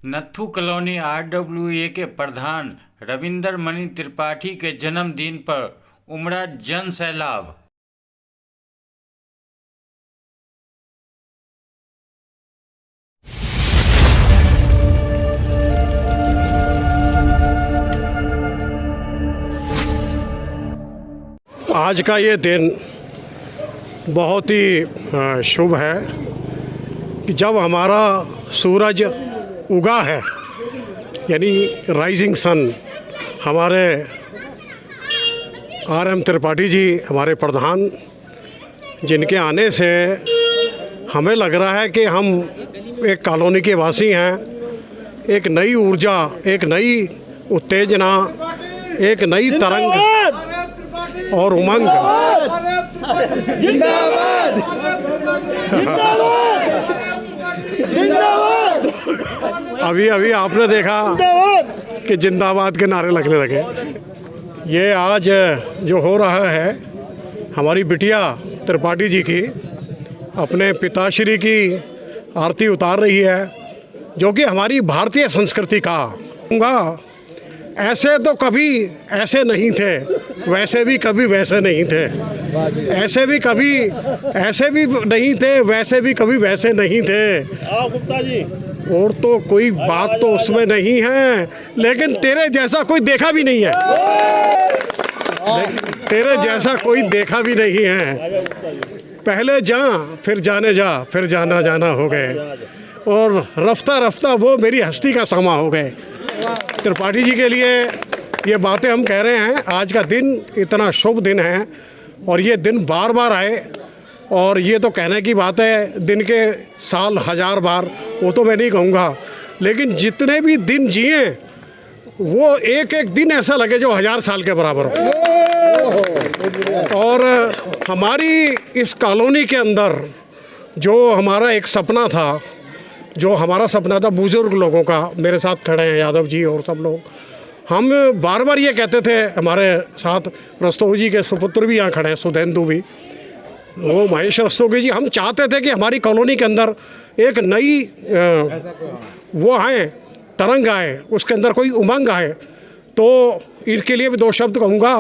Nathu colony RWA के प्रधान रविंदर मणि त्रिपाठी के जन्मदिन पर उमड़ा जन सैलाब। आज का ये दिन बहुत ही शुभ है कि जब हमारा सूरज उगा है, यानी राइजिंग सन। हमारे RM त्रिपाठी जी हमारे प्रधान, जिनके आने से हमें लग रहा है कि हम एक कॉलोनी के वासी हैं। एक नई ऊर्जा, एक नई उत्तेजना, एक नई तरंग और उमंग। जिंदाबाद जिंदाबाद जिंदाबाद। अभी आपने देखा कि जिंदाबाद के नारे लगने लगे। ये आज जो हो रहा है, हमारी बिटिया त्रिपाठी जी की अपने पिताश्री की आरती उतार रही है, जो कि हमारी भारतीय संस्कृति का ऐसे तो कभी ऐसे नहीं थे, वैसे भी कभी वैसे नहीं थे, ऐसे भी कभी ऐसे भी नहीं थे, वैसे भी कभी वैसे नहीं थे। गुप्ता जी, और तो कोई बात तो उसमें नहीं है, लेकिन तेरे जैसा कोई देखा भी नहीं है। तेरे जैसा कोई देखा भी नहीं है। पहले जा फिर जाने जा, फिर जाना जाना हो गए, और रफ्ता रफ्ता वो मेरी हस्ती का समा हो गए। त्रिपाठी जी के लिए ये बातें हम कह रहे हैं। आज का दिन इतना शुभ दिन है, और ये दिन बार बार आए, और ये तो कहने की बात है, दिन के साल 1000 बार, वो तो मैं नहीं कहूँगा, लेकिन जितने भी दिन जिए वो एक एक दिन ऐसा लगे जो 1000 साल के बराबर हो। और हमारी इस कॉलोनी के अंदर जो हमारा एक सपना था, जो हमारा सपना था बुज़ुर्ग लोगों का, मेरे साथ खड़े हैं यादव जी और सब लोग, हम बार बार ये कहते थे। हमारे साथ रस्तोगी जी के सुपुत्र भी यहाँ खड़े हैं, सुधेंदु भी, वो महेश रस्तोगी जी। हम चाहते थे कि हमारी कॉलोनी के अंदर एक नई वो आए, तरंग आए, उसके अंदर कोई उमंग आए। तो इनके लिए भी 2 शब्द कहूँगा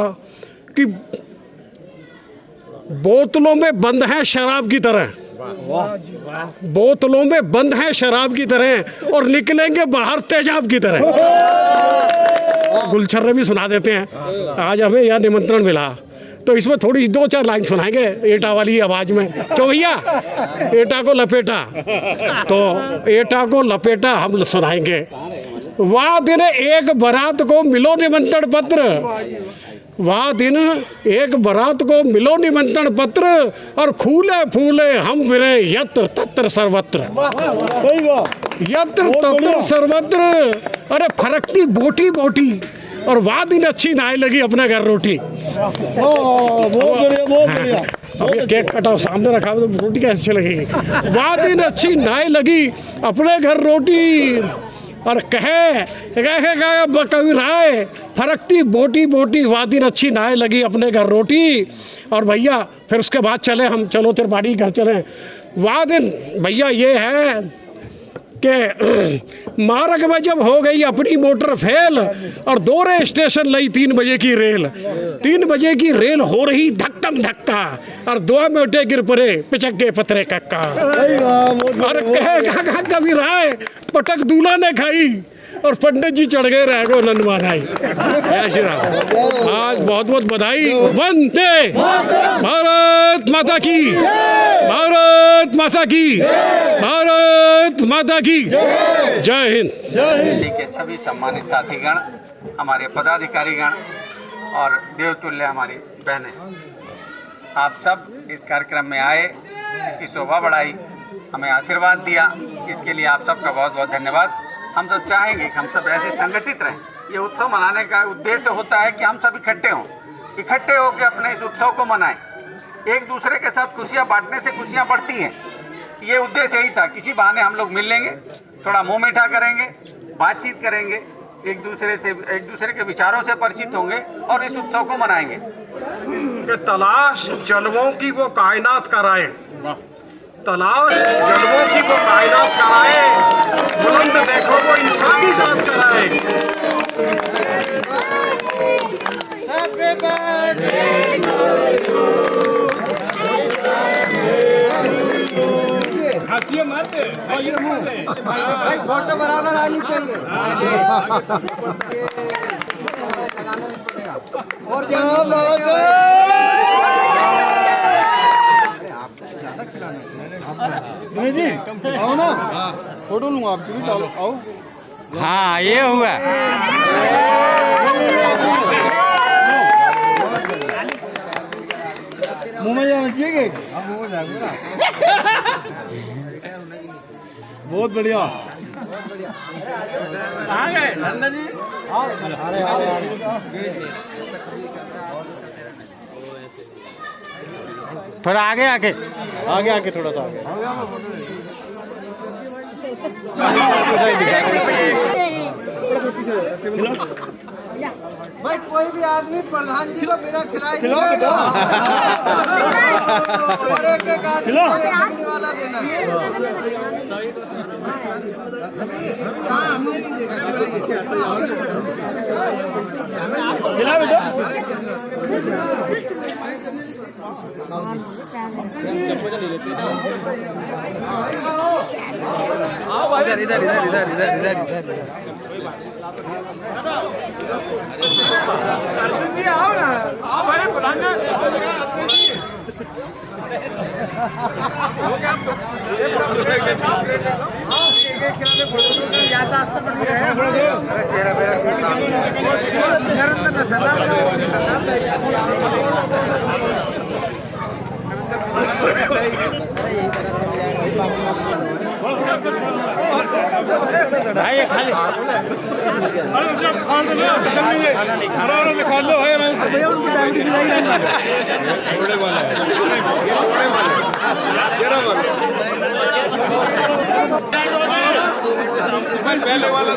कि बोतलों में बंद है शराब की तरह, बोतलों में बंद है शराब की तरह, और निकलेंगे बाहर तेजाब की तरह। गुलछर्रे भी सुना देते हैं। आज हमें यह निमंत्रण मिला, तो इसमें थोड़ी 2-4 लाइन सुनाएंगे एटा वाली आवाज़ में। क्यों भैया, एटा को लपेटा, तो एटा को लपेटा हम सुनाएंगे। वाह दिन एक बारात को मिलो निमंत्रण पत्र, वाह दिन एक बारात को मिलो निमंत्रण पत्र, और फूले फूले हम फिरे यत्र तत्र सर्वत्र, यत्र तत्र सर्वत्र। अरे फरकती बोटी बोटी, और वाह दिन अच्छी नाई लगी अपने घर रोटी। बहुत बढ़िया। अब ये केक कटाओ सामने रखा तो रोटी कैसे लगेगी। वाह दिन अच्छी नाई लगी अपने घर रोटी, और कहे कभी राय फरकती बोटी बोटी, वाह दिन अच्छी नाई लगी अपने घर रोटी। और भैया फिर उसके बाद चलो त्रिपाठी घर चलें। वाह दिन भैया ये है कि मार्ग में जब हो गई अपनी मोटर फेल, और दोरे स्टेशन लई 3 बजे की रेल, 3 बजे की रेल हो रही धक्कम धक्का, और 2 बेटे गिर पड़े पिचक्के पतरे कक्का। और कहे कभी राय पटक दूल्हा ने खाई, और पंडित जी चढ़ गए रह गो नंद महाराज। जय श्री राम। आज बहुत बहुत बधाई। वंदे भारत माता की, भारत माता की, भारत माता की जय हिंद। के सभी सम्मानित साथीगण, हमारे पदाधिकारीगण और देवतुल्य हमारी बहनें, आप सब इस कार्यक्रम में आए, इसकी शोभा बढ़ाई, हमें आशीर्वाद दिया, इसके लिए आप सबका बहुत बहुत धन्यवाद। हम तो चाहेंगे कि हम सब ऐसे संगठित रहें। ये उत्सव मनाने का उद्देश्य होता है कि हम सब इकट्ठे होकर अपने इस उत्सव को मनाएं। एक दूसरे के साथ खुशियाँ बांटने से खुशियाँ बढ़ती हैं। ये उद्देश्य यही था। किसी बहाने हम लोग मिल लेंगे, थोड़ा मुँह मीठा करेंगे, बातचीत करेंगे, एक दूसरे के विचारों से परिचित होंगे और इस उत्सव को मनाएंगे। तलाश जलवों की वो कायनात कराए, तलाश जलवों की वो कायनात कराए, बुलंद देखो वो भाई फोटो बराबर आनी चाहिए। और क्या बात है। ज्यादा खिलाना चाहिए जी। आओ ना फोटो लूंगा आपकी भी। चलो आओ। हाँ ये हुआ। मुंह में जाना चाहिए केक। बहुत बढ़िया। आ गए नंदा जी। थोड़ा आगे आके आगे थोड़ा सा आगे। भाई कोई भी आदमी प्रधान जी को बिना खिलाए नहीं खिलाओ जाएगा। और एक एक आदमी को एक एक निवाला देना है। हाँ हमने नहीं देखा। खिला बेटा। इधर इधर इधर इधर इधर इधर इधर। आओ ना। आओ भाई प्रधान जी। भाई खाली पहले वाला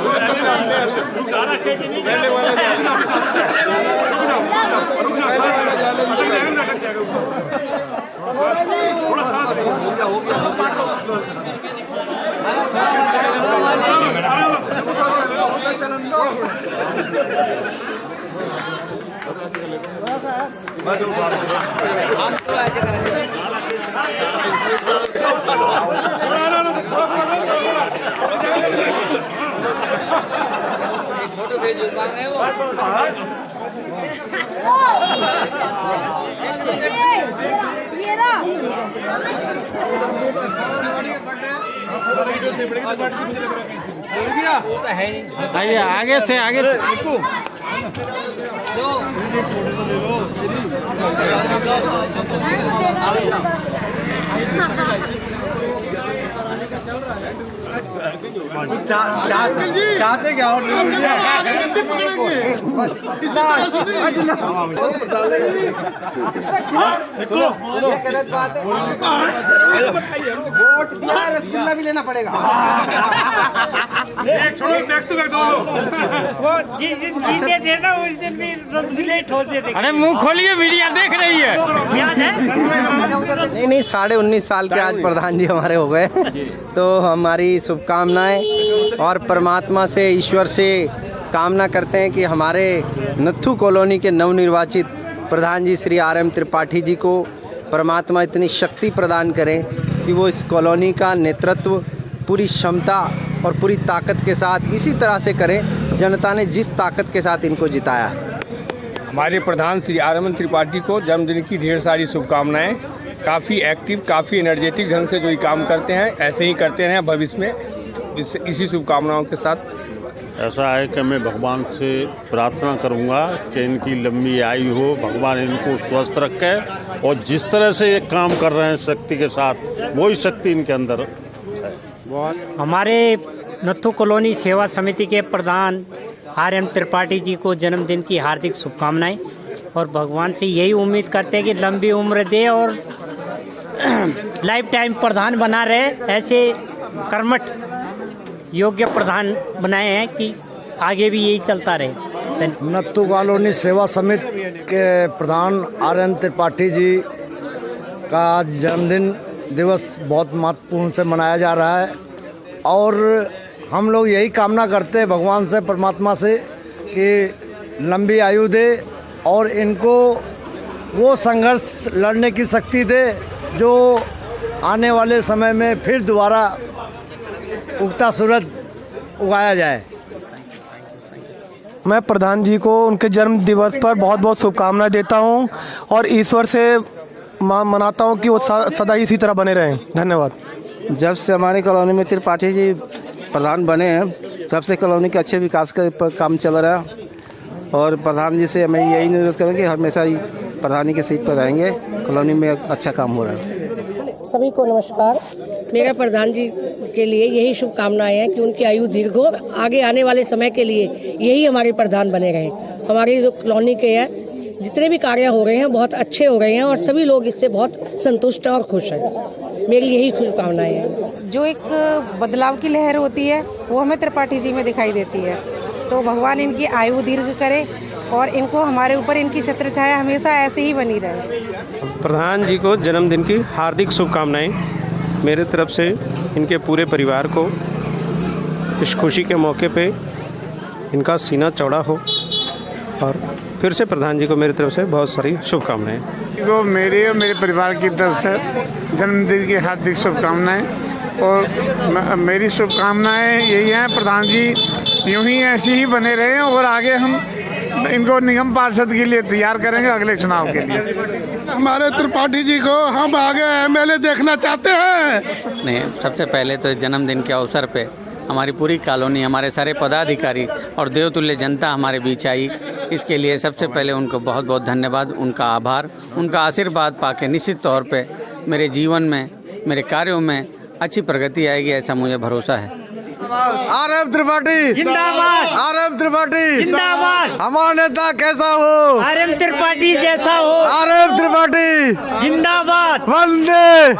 फोटो भेज मांगे वो ये ना आइए आगे से चाहते क्या और गलत बात है। वोट दिया रसगुल्ला भी लेना पड़ेगा। वो जिस दिन जीते थे ना उस दिन भी रसगुल्ले ठोसे थे। अरे मुंह खोलिए, मीडिया देख रही है। याद है? नहीं 19.5 साल के आज प्रधान जी हमारे हो गए। तो हमारी शुभकामनाएं और परमात्मा से, ईश्वर से कामना करते हैं कि हमारे नत्थू कॉलोनी के नवनिर्वाचित प्रधान जी श्री RM त्रिपाठी जी को परमात्मा इतनी शक्ति प्रदान करें कि वो इस कॉलोनी का नेतृत्व पूरी क्षमता और पूरी ताकत के साथ इसी तरह से करें जनता ने जिस ताकत के साथ इनको जिताया है। हमारे प्रधान श्री RM त्रिपाठी को जन्मदिन की ढेर सारी शुभकामनाएं। काफ़ी एक्टिव, काफ़ी एनर्जेटिक ढंग से जो ये काम करते हैं ऐसे ही करते रहें भविष्य में। इसी शुभकामनाओं के साथ ऐसा है कि मैं भगवान से प्रार्थना करूंगा कि इनकी लंबी आयु हो, भगवान इनको स्वस्थ रखे और जिस तरह से ये काम कर रहे हैं शक्ति के साथ, वही शक्ति इनके अंदर है। हमारे नत्थू कॉलोनी सेवा समिति के प्रधान RM त्रिपाठी जी को जन्मदिन की हार्दिक शुभकामनाएं और भगवान से यही उम्मीद करते हैं कि लंबी उम्र दे और लाइफ टाइम प्रधान बना रहे। ऐसे कर्मठ योग्य प्रधान बनाए हैं कि आगे भी यही चलता रहे। नत्थू कॉलोनी सेवा समिति के प्रधान RM त्रिपाठी जी का आज जन्मदिन दिवस बहुत महत्वपूर्ण से मनाया जा रहा है और हम लोग यही कामना करते हैं भगवान से, परमात्मा से कि लंबी आयु दे और इनको वो संघर्ष लड़ने की शक्ति दे जो आने वाले समय में फिर दोबारा उगता सूरज उगाया जाए। मैं प्रधान जी को उनके जन्म दिवस पर बहुत बहुत शुभकामनाएं देता हूं और ईश्वर से मनाता हूं कि वो सदा इसी तरह बने रहें। धन्यवाद। जब से हमारी कॉलोनी में त्रिपाठी जी प्रधान बने हैं तब से कॉलोनी के अच्छे विकास का काम चल रहा है और प्रधान जी से मैं यही निवेदन करूँगी हमेशा ही प्रधानी की सीट पर रहेंगे। कॉलोनी में अच्छा काम हो रहा है। सभी को नमस्कार। मेरा प्रधान जी के लिए यही शुभकामनाएं हैं कि उनकी आयु दीर्घ हो, आगे आने वाले समय के लिए यही हमारे प्रधान बने रहे। हमारी जो कॉलोनी के हैं जितने भी कार्य हो रहे हैं बहुत अच्छे हो रहे हैं और सभी लोग इससे बहुत संतुष्ट और खुश हैं। मेरी यही शुभकामनाएं हैं। जो एक बदलाव की लहर होती है वो हमें त्रिपाठी जी में दिखाई देती है, तो भगवान इनकी आयु दीर्घ करे और इनको हमारे ऊपर इनकी छत्र छाया हमेशा ऐसे ही बनी रहे। प्रधान जी को जन्मदिन की हार्दिक शुभकामनाएं मेरे तरफ से इनके पूरे परिवार को। इस खुशी के मौके पे इनका सीना चौड़ा हो और फिर से प्रधान जी को मेरी तरफ से बहुत सारी शुभकामनाएं। को मेरे और मेरे परिवार की तरफ से जन्मदिन की हार्दिक शुभकामनाएं और मेरी शुभकामनाएं यही हैं प्रधान जी यूं ही ऐसे ही बने रहे और आगे हम इनको निगम पार्षद के लिए तैयार करेंगे अगले चुनाव के लिए। हमारे त्रिपाठी जी को हम आगे एमएलए देखना चाहते हैं। नहीं, सबसे पहले तो जन्मदिन के अवसर पे हमारी पूरी कॉलोनी, हमारे सारे पदाधिकारी और देवतुल्य जनता हमारे बीच आई। इसके लिए सबसे पहले उनको बहुत बहुत धन्यवाद, उनका आभार। उनका आशीर्वाद पाके निश्चित तौर पे मेरे जीवन में, मेरे कार्यों में अच्छी प्रगति आएगी, ऐसा मुझे भरोसा है। आरएम त्रिपाठी जिंदाबाद। आरएम त्रिपाठी जिंदाबाद। हमारा नेता कैसा हो? आरएम त्रिपाठी जैसा हो। आरएम त्रिपाठी जिंदाबाद। वंदे।